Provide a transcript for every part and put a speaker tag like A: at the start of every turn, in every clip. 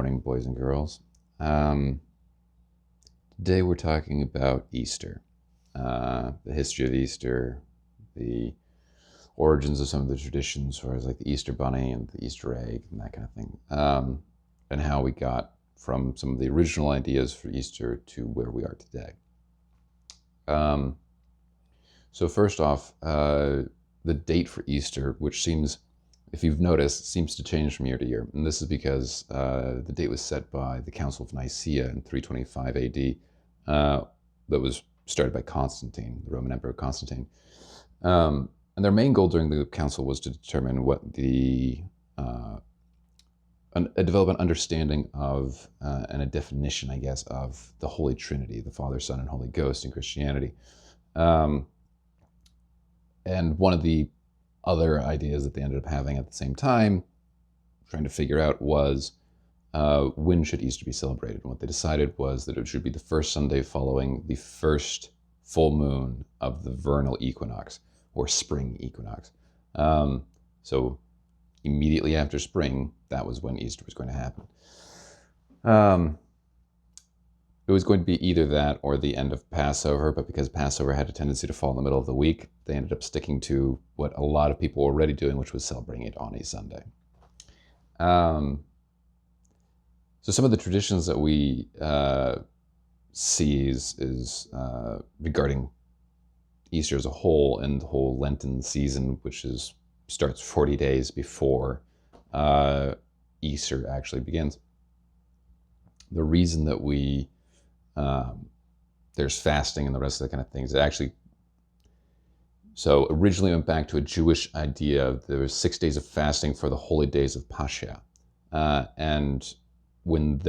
A: morning, boys and girls. Um, Today we're talking about Easter, the history of Easter, the origins of some of the traditions, as far as like the Easter Bunny and the Easter egg and that kind of thing, and how we got from some of the original ideas for Easter to where we are today. Um, so first off, the date for Easter, which seems, if you've noticed, seems to change from year to year. And this is because the date was set by the Council of Nicaea in 325 AD, that was started by Constantine, the Roman Emperor Constantine. And their main goal during the council was to determine what develop an understanding of and a definition, I guess, of the Holy Trinity, the Father, Son, and Holy Ghost in Christianity. And one of the other ideas that they ended up having at the same time, trying to figure out, was when should Easter be celebrated? And what they decided was that it should be the first Sunday following the first full moon of the vernal equinox, or spring equinox. So immediately after spring, that was when Easter was going to happen. It was going to be either that or the end of Passover, but because Passover had a tendency to fall in the middle of the week, they ended up sticking to what a lot of people were already doing, which was celebrating it on a Sunday. So some of the traditions that we see is regarding Easter as a whole, and the whole Lenten season, which starts 40 days before Easter actually begins. The reason that there's fasting and the rest of that kind of things, so originally went back to a Jewish idea. There was 6 days of fasting for the holy days of Pascha. And when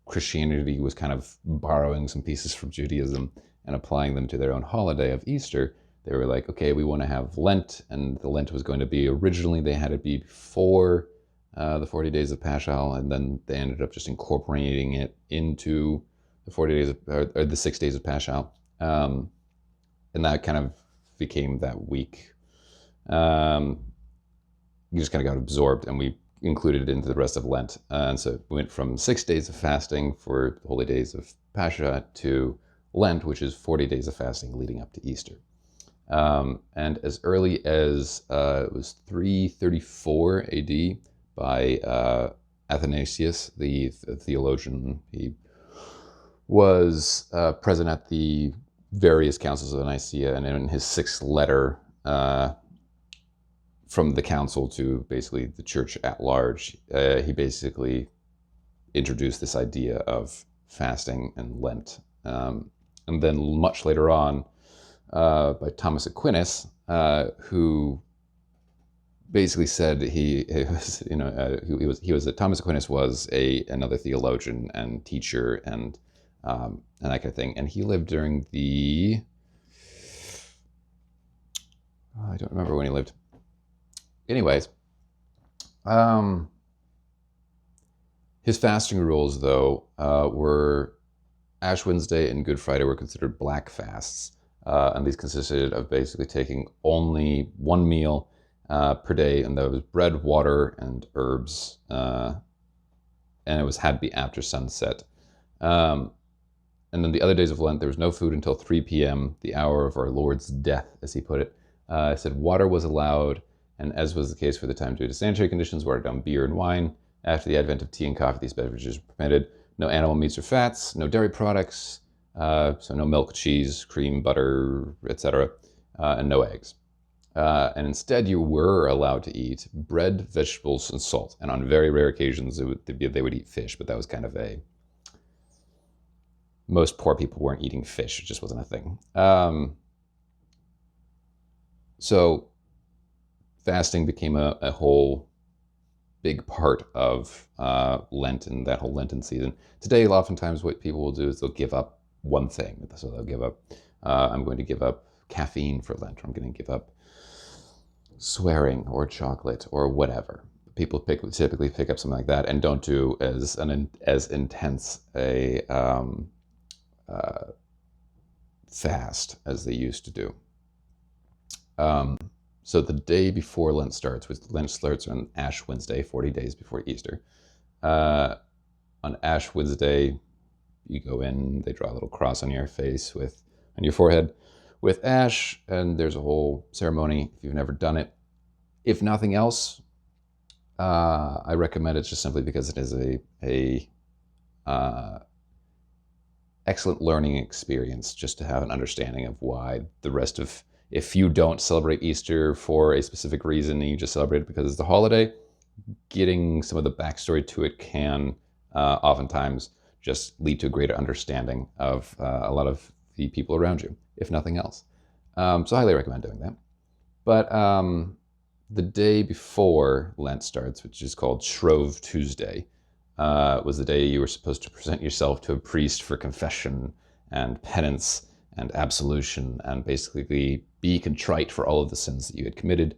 A: Christianity was kind of borrowing some pieces from Judaism and applying them to their own holiday of Easter, they were like, okay, we want to have Lent, and the Lent was going to be, originally they had it be before the 40 days of Paschal, and then they ended up just incorporating it into the 40 days or the 6 days of Paschal, and that kind of became that week. You just kind of got absorbed, and we included it into the rest of Lent, and so we went from 6 days of fasting for the holy days of Pascha to Lent, which is 40 days of fasting leading up to Easter. And as early as it was 334 AD, by Athanasius, the theologian. He was present at the various councils of Nicaea, and in his sixth letter from the council to basically the church at large, he basically introduced this idea of fasting and Lent. And then much later on, by Thomas Aquinas, who basically said Thomas Aquinas was another theologian and teacher and that kind of thing, and he lived during I don't remember when he lived. Anyways, his fasting rules, though, were Ash Wednesday and Good Friday were considered black fasts, and these consisted of basically taking only one meal per day, and that was bread, water, and herbs, and it had to be after sunset. And then the other days of Lent, there was no food until 3 p.m., the hour of our Lord's death, as he put it. It said water was allowed, and as was the case for the time due to sanitary conditions, watered down beer and wine. After the advent of tea and coffee, these beverages were permitted. No animal meats or fats, no dairy products, so no milk, cheese, cream, butter, etc., and no eggs. And instead, you were allowed to eat bread, vegetables, and salt. And on very rare occasions, they would eat fish, but that was kind of most poor people weren't eating fish. It just wasn't a thing. So fasting became a whole big part of Lent and that whole Lenten season. Today, oftentimes what people will do is they'll give up one thing. So they'll give up, I'm going to give up caffeine for Lent, or I'm going to give up swearing or chocolate or whatever. People typically pick up something like that and don't do as intense a fast as they used to do. So the day before Lent starts on Ash Wednesday, 40 days before Easter. Uh, on Ash Wednesday, you go in, they draw a little cross on your face on your forehead with ash, and there's a whole ceremony if you've never done it. If nothing else, I recommend it just simply because it is a uh, excellent learning experience just to have an understanding of why the rest of, if you don't celebrate Easter for a specific reason and you just celebrate it because it's the holiday, getting some of the backstory to it can oftentimes just lead to a greater understanding of a lot of the people around you, if nothing else. So I highly recommend doing that. But the day before Lent starts, which is called Shrove Tuesday, was the day you were supposed to present yourself to a priest for confession and penance and absolution, and basically be contrite for all of the sins that you had committed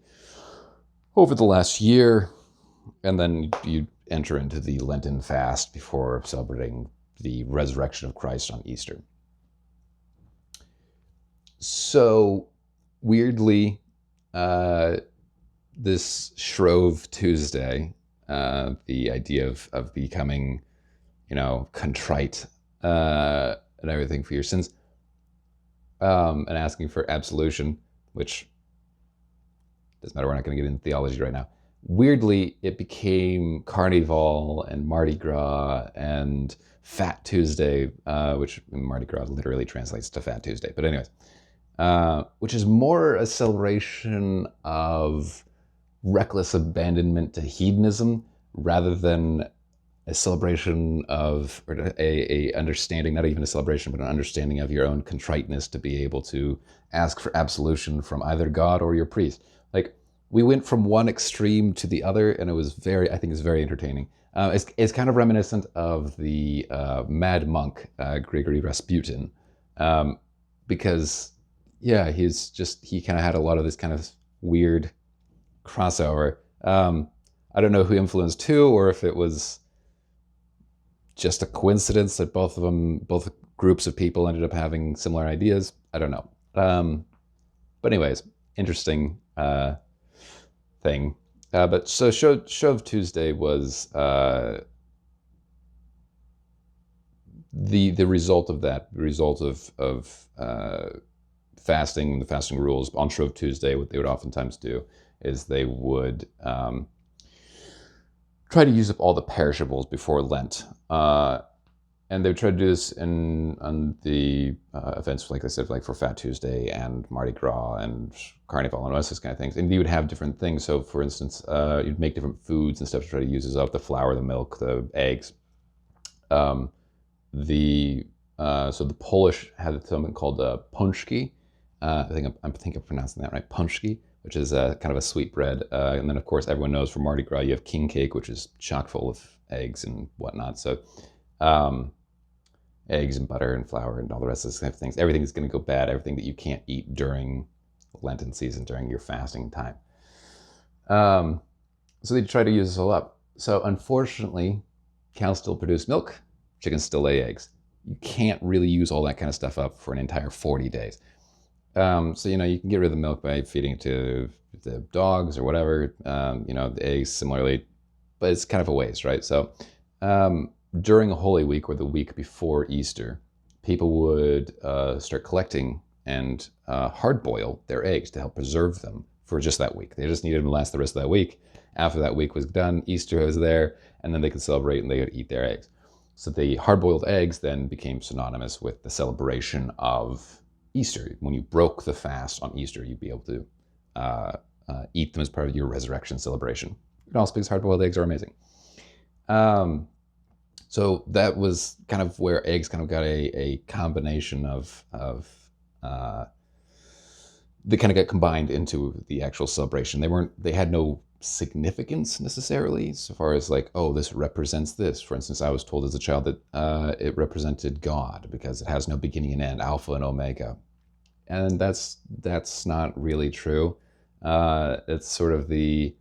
A: over the last year. And then you enter into the Lenten fast before celebrating the resurrection of Christ on Easter. So, weirdly, this Shrove Tuesday, the idea of becoming, contrite and everything for your sins, and asking for absolution, which doesn't matter, we're not going to get into theology right now. Weirdly, it became Carnival and Mardi Gras and Fat Tuesday, which Mardi Gras literally translates to Fat Tuesday. But anyways, which is more a celebration of reckless abandonment to hedonism rather than a celebration of, or a understanding, not even a celebration, but an understanding of your own contriteness to be able to ask for absolution from either God or your priest. Like, we went from one extreme to the other, and it was I think it's very entertaining. It's kind of reminiscent of the mad monk, Grigory Rasputin, because, yeah, he kind of had a lot of this kind of weird crossover. I don't know who influenced who, or if it was just a coincidence that both groups of people ended up having similar ideas. I don't know. But anyways, interesting thing. But so Shove Tuesday was the result of that, the result of fasting, the fasting rules. On Shrove Tuesday, what they would oftentimes do is they would try to use up all the perishables before Lent. And they would try to do this on the events, like I said, like for Fat Tuesday and Mardi Gras and Carnival and all those kind of things. And you would have different things. So, for instance, you'd make different foods and stuff to try to use up the flour, the milk, the eggs. So the Polish had something called pączki. I think I'm pronouncing that right, pączki, which is kind of a sweet bread. And then, of course, everyone knows for Mardi Gras, you have king cake, which is chock full of eggs and whatnot. So eggs and butter and flour and all the rest of those kind of things. Everything is going to go bad, everything that you can't eat during Lenten season, during your fasting time. So they try to use this all up. So unfortunately, cows still produce milk, chickens still lay eggs. You can't really use all that kind of stuff up for an entire 40 days. So, you can get rid of the milk by feeding it to the dogs or whatever, the eggs similarly, but it's kind of a waste, right? So during Holy Week, or the week before Easter, people would start collecting and hard boil their eggs to help preserve them for just that week. They just needed them to last the rest of that week. After that week was done, Easter was there, and then they could celebrate and they could eat their eggs. So the hard-boiled eggs then became synonymous with the celebration of Easter. When you broke the fast on Easter, you'd be able to eat them as part of your resurrection celebration. And also because hard-boiled eggs are amazing. So that was kind of where eggs kind of got a combination of they kind of got combined into the actual celebration. They had no significance necessarily, so far as like, oh, this represents this. For instance, I was told as a child that it represented God because it has no beginning and end, Alpha and Omega, and that's not really true. It's sort of the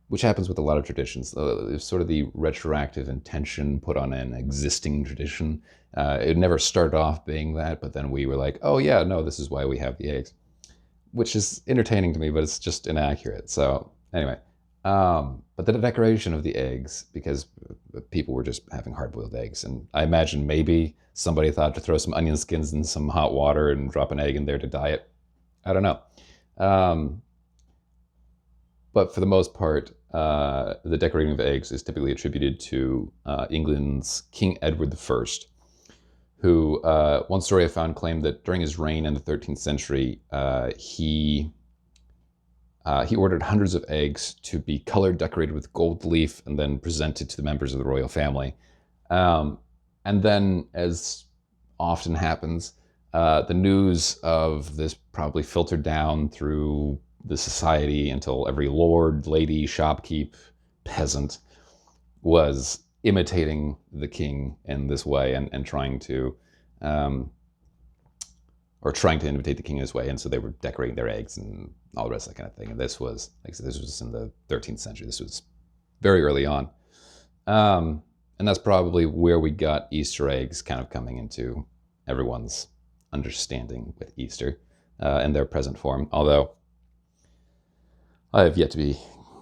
A: which happens with a lot of traditions. It's sort of the retroactive intention put on an existing tradition. It never started off being that, but then we were like, oh yeah, no, this is why we have the eggs, which is entertaining to me, but it's just inaccurate. So anyway, But the decoration of the eggs, because people were just having hard-boiled eggs, and I imagine maybe somebody thought to throw some onion skins in some hot water and drop an egg in there to dye it. I don't know. Um, but for the most part, the decorating of eggs is typically attributed to England's King Edward I, who, one story I found claimed that during his reign in the 13th century, he ordered hundreds of eggs to be colored, decorated with gold leaf, and then presented to the members of the royal family. Um, and then, as often happens, the news of this probably filtered down through the society until every lord, lady, shopkeep, peasant was imitating the king in this way and trying to um, or trying to imitate the king in his way, and so they were decorating their eggs and all the rest of that kind of thing. And this was, like I said, this was in the 13th century. This was very early on, and that's probably where we got Easter eggs kind of coming into everyone's understanding with Easter in their present form. Although I have yet to be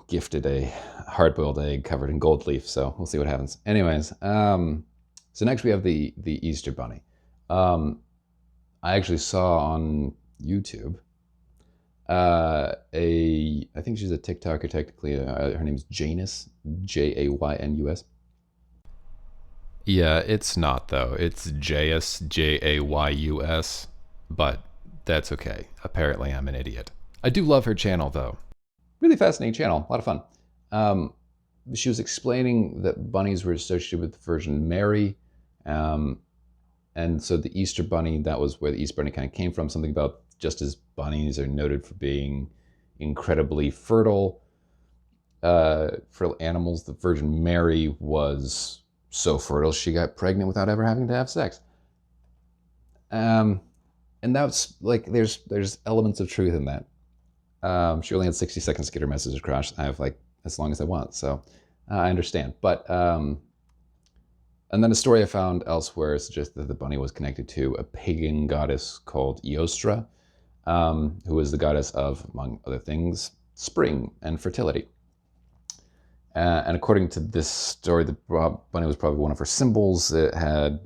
A: gifted a hard-boiled egg covered in gold leaf, so we'll see what happens. Anyways, so next we have the Easter Bunny. I actually saw on YouTube I think she's a TikToker technically. Her name's Janus, Jaynus.
B: Yeah, it's not though. It's Jayus, Jays, but that's okay. Apparently, I'm an idiot. I do love her channel though.
A: Really fascinating channel, a lot of fun. Um, she was explaining that bunnies were associated with the Virgin Mary. Um, and so the Easter Bunny, that was where the Easter Bunny kind of came from. Something about just as bunnies are noted for being incredibly fertile animals, the Virgin Mary was so fertile she got pregnant without ever having to have sex. And that's like there's elements of truth in that. She only had 60 seconds to get her message across. I have like as long as I want, so I understand. But and then a story I found elsewhere suggests that the bunny was connected to a pagan goddess called Eostra, who was the goddess of, among other things, spring and fertility. And according to this story, the bunny was probably one of her symbols. It had,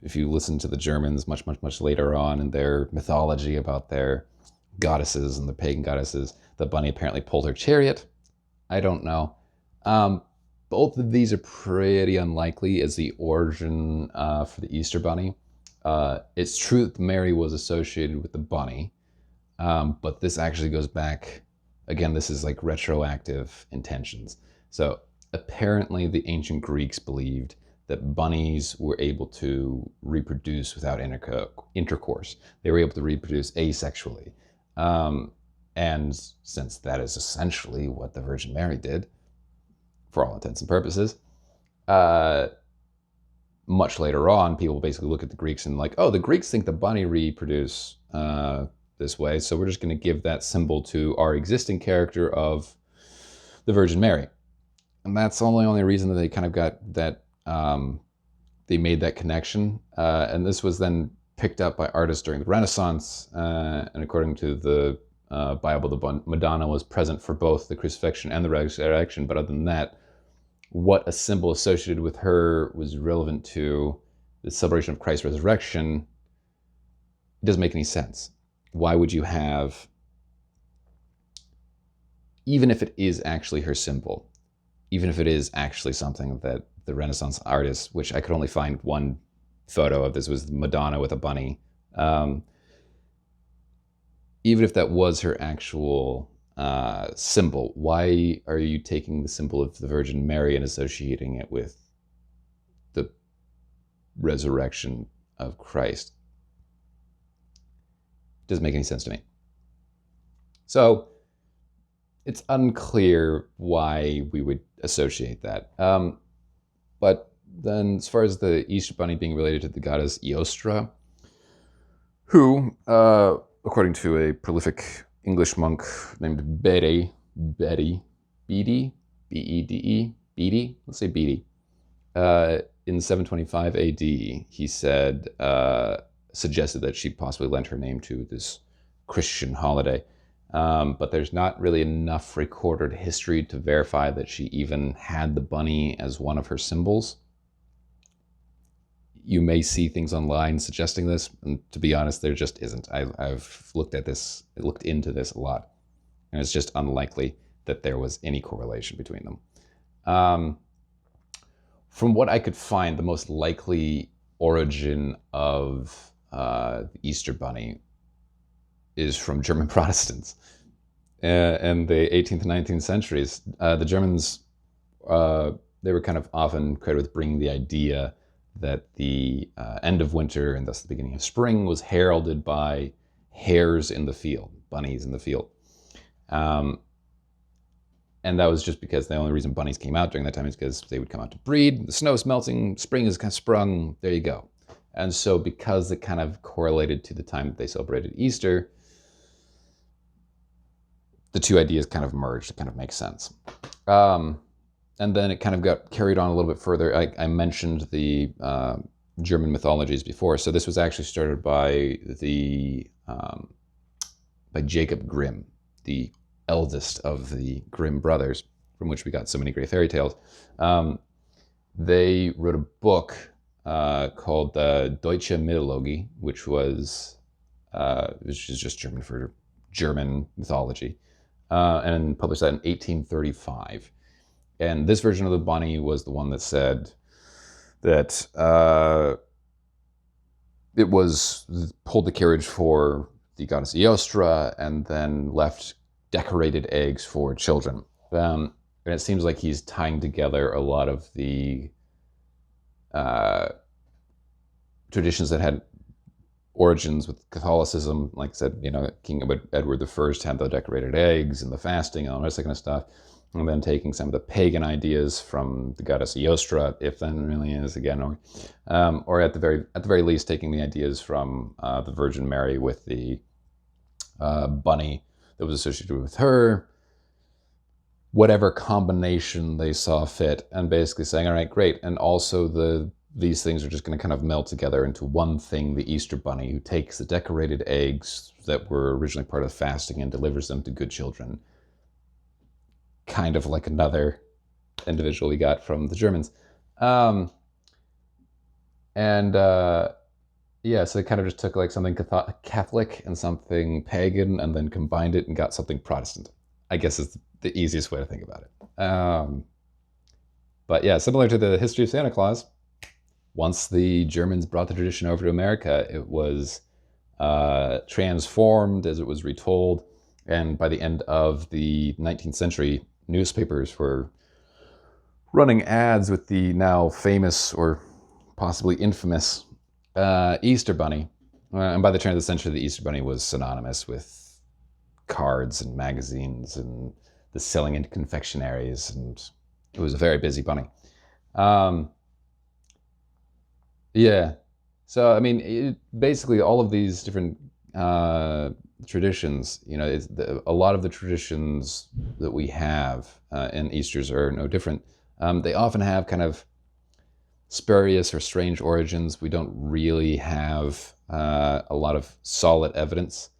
A: if you listen to the Germans much later on in their mythology about their goddesses and the pagan goddesses, the bunny apparently pulled her chariot. I don't know. Both of these are pretty unlikely as the origin for the Easter Bunny. It's true that Mary was associated with the bunny, but this actually goes back, again, this is like retroactive intentions. So apparently the ancient Greeks believed that bunnies were able to reproduce without intercourse. They were able to reproduce asexually. And since that is essentially what the Virgin Mary did, for all intents and purposes, much later on, people basically look at the Greeks and like, oh, the Greeks think the bunny reproduce this way, so we're just going to give that symbol to our existing character of the Virgin Mary. And that's the only reason that they kind of got that, they made that connection. And this was then picked up by artists during the Renaissance, and according to the Bible, the Madonna was present for both the crucifixion and the resurrection, but other than that, what a symbol associated with her was relevant to the celebration of Christ's resurrection, it doesn't make any sense. Why would you have, even if it is actually her symbol, even if it is actually something that the Renaissance artists, which I could only find one photo of, this was Madonna with a bunny, even if that was her actual symbol, why are you taking the symbol of the Virgin Mary and associating it with the resurrection of Christ? It doesn't make any sense to me. So it's unclear why we would associate that. But then as far as the Easter Bunny being related to the goddess Eostra, who, according to a prolific English monk named Bede, Bede, B-E-D-E, Bede, let's say Bede, in 725 AD, he suggested that she possibly lent her name to this Christian holiday. but there's not really enough recorded history to verify that she even had the bunny as one of her symbols. You may see things online suggesting this, and to be honest, there just isn't. I've looked into this a lot, and it's just unlikely that there was any correlation between them. From what I could find, the most likely origin of the Easter Bunny is from German Protestants. In the 18th and 19th centuries, the Germans, they were kind of often credited with bringing the idea that the end of winter and thus the beginning of spring was heralded by hares in the field, bunnies in the field. And that was just because the only reason bunnies came out during that time is because they would come out to breed. The snow's melting, spring is kind of sprung, there you go. And so because it kind of correlated to the time that they celebrated Easter, the two ideas kind of merged. It kind of makes sense. And then it kind of got carried on a little bit further. I mentioned the German mythologies before. So this was actually started by by Jacob Grimm, the eldest of the Grimm brothers, from which we got so many great fairy tales. They wrote a book called Deutsche Mythologie, which is just German for German mythology, and published that in 1835. And this version of the bunny was the one that said that it pulled the carriage for the goddess Eostra and then left decorated eggs for children. And it seems like he's tying together a lot of the traditions that had origins with Catholicism. Like I said, King Edward I had the decorated eggs and the fasting and all that kind of stuff. And then taking some of the pagan ideas from the goddess Eostra, if then really is again, or at the very least taking the ideas from the Virgin Mary with the bunny that was associated with her, whatever combination they saw fit, and basically saying, all right, great, and also these things are just going to kind of meld together into one thing: the Easter Bunny, who takes the decorated eggs that were originally part of fasting and delivers them to good children. Kind of like another individual we got from the Germans. So it kind of just took like something Catholic and something pagan and then combined it and got something Protestant, I guess is the easiest way to think about it. But yeah, similar to the history of Santa Claus, once the Germans brought the tradition over to America, it was transformed as it was retold. And by the end of the 19th century, newspapers were running ads with the now famous or possibly infamous Easter Bunny. And by the turn of the century, the Easter Bunny was synonymous with cards and magazines and the selling into confectionaries, and it was a very busy bunny. Yeah. So, I mean, basically all of these different traditions, a lot of the traditions that we have in Easters are no different. They often have kind of spurious or strange origins. We don't really have a lot of solid evidence.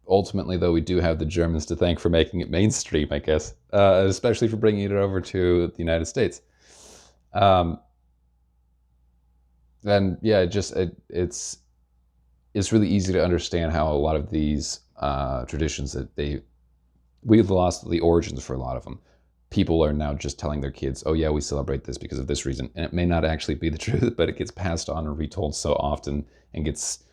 A: Ultimately, though, we do have the Germans to thank for making it mainstream, I guess, especially for bringing it over to the United States. And yeah, it's really easy to understand how a lot of these traditions that we've lost the origins for a lot of them. People are now just telling their kids, oh yeah, we celebrate this because of this reason. And it may not actually be the truth, but it gets passed on and retold so often and gets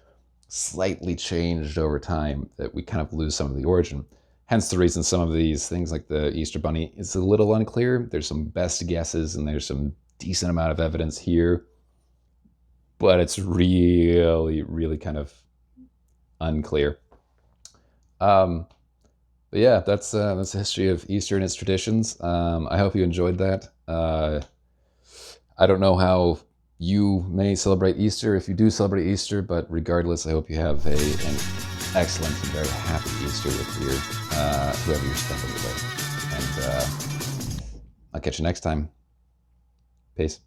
A: slightly changed over time that we kind of lose some of the origin. Hence the reason some of these things like the Easter Bunny is a little unclear. There's some best guesses and there's some decent amount of evidence here, but it's really, really kind of unclear. But yeah, that's the history of Easter and its traditions. I hope you enjoyed that. I don't know how you may celebrate Easter if you do celebrate Easter, but regardless, I hope you have an excellent and very happy Easter with your whoever you're spending it with. And I'll catch you next time. Peace.